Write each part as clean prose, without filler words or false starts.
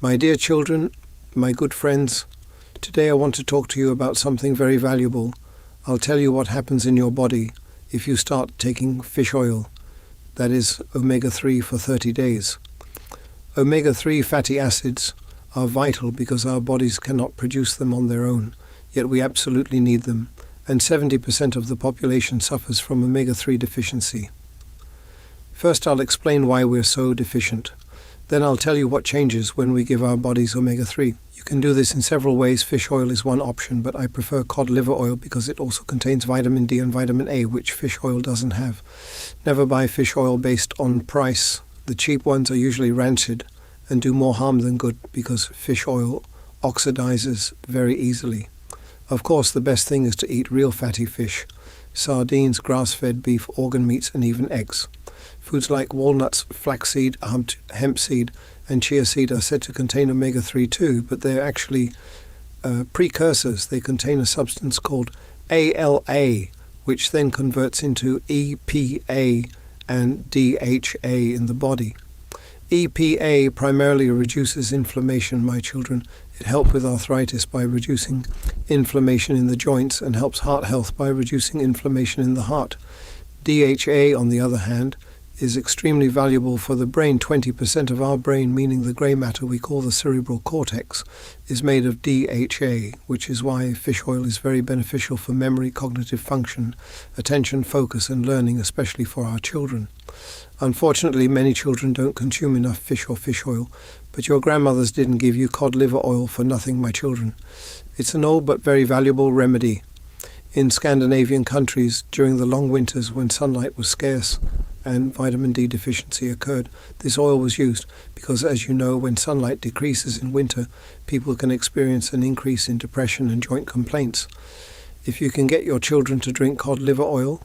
My dear children, my good friends, today I want to talk to you about something very valuable. I'll tell you what happens in your body if you start taking fish oil, that is omega-3 for 30 days. Omega-3 fatty acids are vital because our bodies cannot produce them on their own, yet we absolutely need them, and 70% of the population suffers from omega-3 deficiency. First, I'll explain why we're so deficient. Then I'll tell you what changes when we give our bodies omega-3. You can do this in several ways. Fish oil is one option, but I prefer cod liver oil because it also contains vitamin D and vitamin A, which fish oil doesn't have. Never buy fish oil based on price. The cheap ones are usually rancid and do more harm than good because fish oil oxidizes very easily. Of course, the best thing is to eat real fatty fish, sardines, grass-fed beef, organ meats, and even eggs. Foods like walnuts, flaxseed, hemp seed, and chia seed are said to contain omega-3 too, but they're actually precursors. They contain a substance called ALA, which then converts into EPA and DHA in the body. EPA primarily reduces inflammation, my children. It helps with arthritis by reducing inflammation in the joints and helps heart health by reducing inflammation in the heart. DHA, on the other hand, is extremely valuable for the brain. 20% of our brain, meaning the grey matter we call the cerebral cortex, is made of DHA, which is why fish oil is very beneficial for memory, cognitive function, attention, focus, and learning, especially for our children. Unfortunately, many children don't consume enough fish or fish oil, but your grandmothers didn't give you cod liver oil for nothing, my children. It's an old but very valuable remedy. In Scandinavian countries, during the long winters when sunlight was scarce and vitamin D deficiency occurred, this oil was used because, as you know, when sunlight decreases in winter, people can experience an increase in depression and joint complaints. If you can get your children to drink cod liver oil,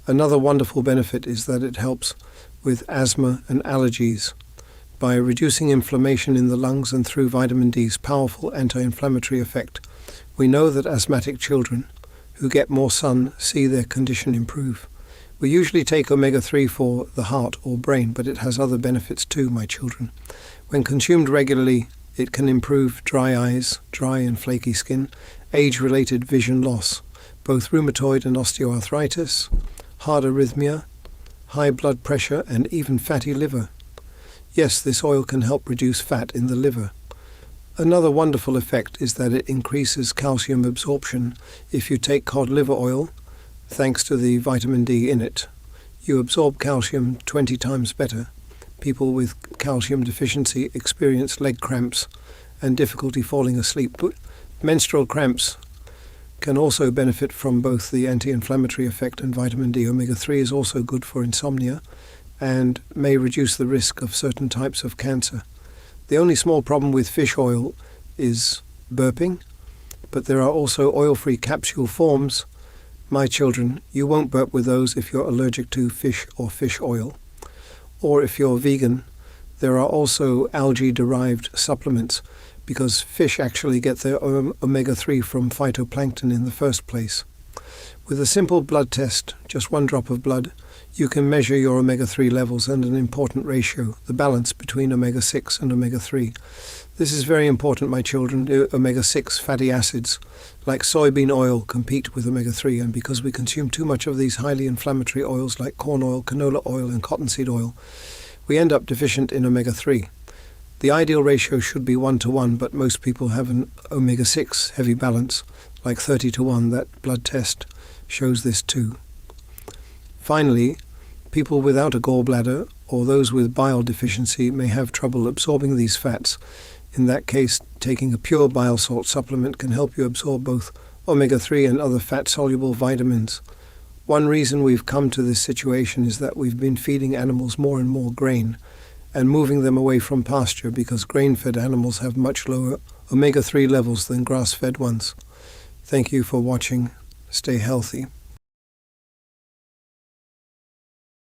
another wonderful benefit is that it helps with asthma and allergies by reducing inflammation in the lungs and through vitamin D's powerful anti-inflammatory effect. We know that asthmatic children who get more sun see their condition improve. We usually take omega-3 for the heart or brain, but it has other benefits too, my children. When consumed regularly, it can improve dry eyes, dry and flaky skin, age-related vision loss, both rheumatoid and osteoarthritis, heart arrhythmia, high blood pressure, and even fatty liver. Yes, this oil can help reduce fat in the liver. Another wonderful effect is that it increases calcium absorption. If you take cod liver oil, thanks to the vitamin D in it, you absorb calcium 20 times better. People with calcium deficiency experience leg cramps and difficulty falling asleep. Menstrual cramps can also benefit from both the anti-inflammatory effect and vitamin D. Omega-3 is also good for insomnia and may reduce the risk of certain types of cancer. The only small problem with fish oil is burping, but there are also oil-free capsule forms. My children, you won't burp with those if you're allergic to fish or fish oil. Or if you're vegan, there are also algae-derived supplements because fish actually get their omega-3 from phytoplankton in the first place. With a simple blood test, just one drop of blood, you can measure your omega-3 levels and an important ratio, the balance between omega-6 and omega-3. This is very important, my children. Omega-6 fatty acids, like soybean oil, compete with omega-3, and because we consume too much of these highly inflammatory oils like corn oil, canola oil, and cottonseed oil, we end up deficient in omega-3. The ideal ratio should be 1:1, but most people have an omega-6 heavy balance, like 30:1. That blood test shows this too. Finally, people without a gallbladder or those with bile deficiency may have trouble absorbing these fats. In that case, taking a pure bile salt supplement can help you absorb both omega-3 and other fat-soluble vitamins. One reason we've come to this situation is that we've been feeding animals more and more grain and moving them away from pasture because grain-fed animals have much lower omega-3 levels than grass-fed ones. Thank you for watching. Stay healthy.